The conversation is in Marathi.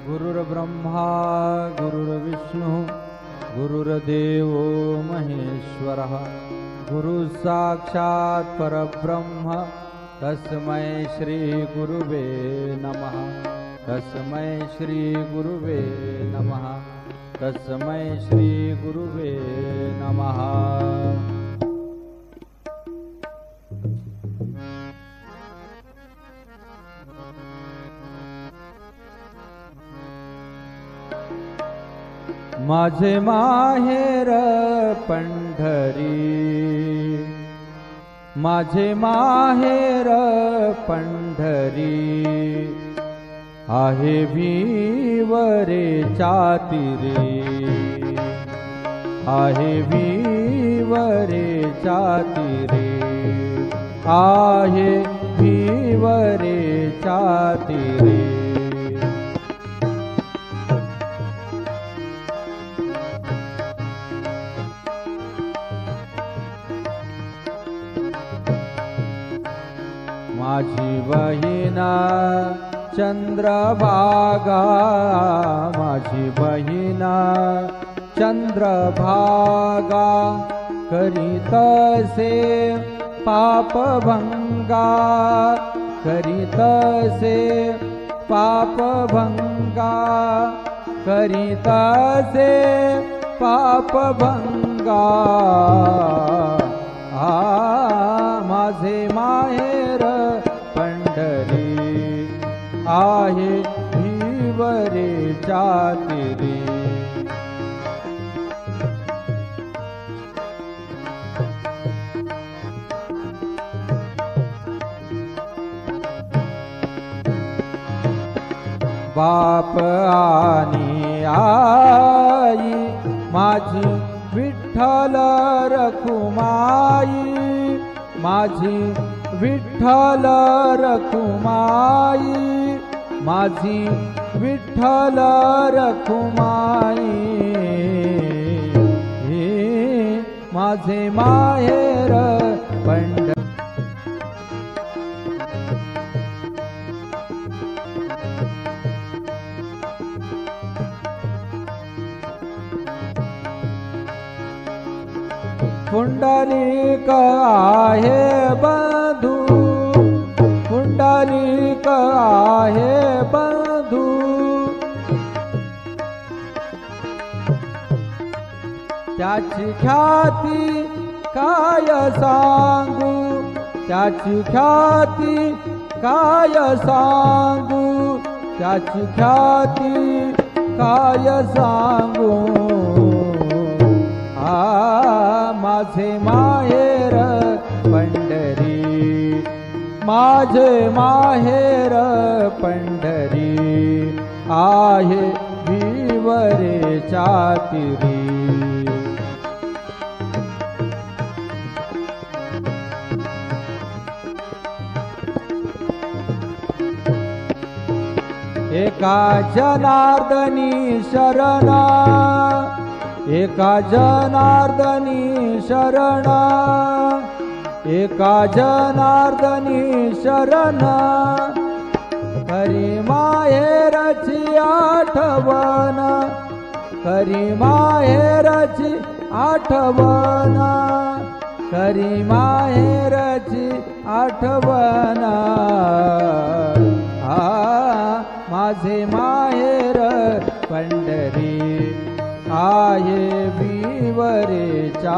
गुरुर्ब्रह्मा गुरुर्विष्णु गुरुर्देवो महेश्वरः गुरुसाक्षात् परब्रह्म तस्मै श्री गुरुवे नमः। तस्मै श्री गुरुवे नमः। तस्मै श्री गुरुवे नमः। माझे माहेर पंढरी, माझे माहेर पंढरी, आहे विवरेच्या तीरे, आहे विवरेच्या तीरे, आहे विवरेच्या तीरे। माझी बहिणा चंद्रभागा, माझी बहिणा चंद्रभागा, करीतसे पापभंगा, करीतसे पापभंगा, करीतसे पापभंगा। माझे माहेर पंढरी, आहे विवरेच्या तीरे। बाप आणि आई माझी विठ्ठल रखुमाई, माझी विठ्ठल रखुमाई, माझी विठ्ठल रखुमाई। माझे माहेर पंढरी, पुंडलिक आहे बंधू, पुंडलिक आहे बंधू, त्याची ख्याती काय सांगू, त्याची ख्याती काय सांगू, त्याची ख्याती काय सांगू। माझे माहेर पंढरी, माझे माहेर पंढरी, आहे विवरेच्या तीरे। एका जनार्दनी शरण, एका जनार्दनी शरण, एका जनार्दनी शरण, करी माहेरची आठवण, करी माहेरची आठवण, करी माहेरची आठवण। माझे माहेर पंढरी, आहे विवरेच्या